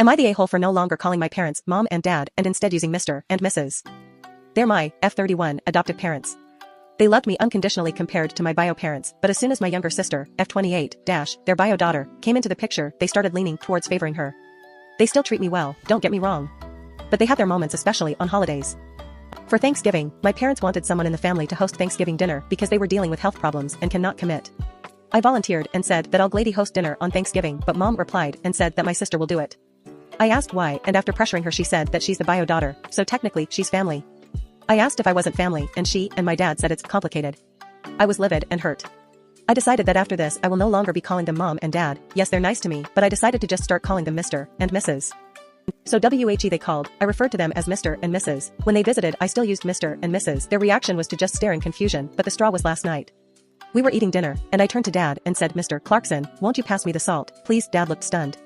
Am I the a-hole for no longer calling my parents mom and dad and instead using Mr. and Mrs.? They're my F31 adoptive parents. They loved me unconditionally compared to my bio parents, but as soon as my younger sister, F28 Dash, their bio daughter, came into the picture, they started leaning towards favoring her. They still treat me well, don't get me wrong. But they have their moments, especially on holidays. For Thanksgiving, my parents wanted someone in the family to host Thanksgiving dinner because they were dealing with health problems and cannot commit. I volunteered and said that I'll gladly host dinner on Thanksgiving, but mom replied and said that my sister will do it. I asked why, and after pressuring her she said that she's the bio daughter, so technically she's family. I asked if I wasn't family, and she and my dad said it's complicated. I was livid and hurt. I decided that after this I will no longer be calling them mom and dad. Yes, they're nice to me, but I decided to just start calling them Mr. and Mrs. So WHE they called, I referred to them as Mr. and Mrs. When they visited I still used Mr. and Mrs. Their reaction was to just stare in confusion, but the straw was last night. We were eating dinner, and I turned to Dad and said, Mr. Clarkson, won't you pass me the salt, please? Dad looked stunned.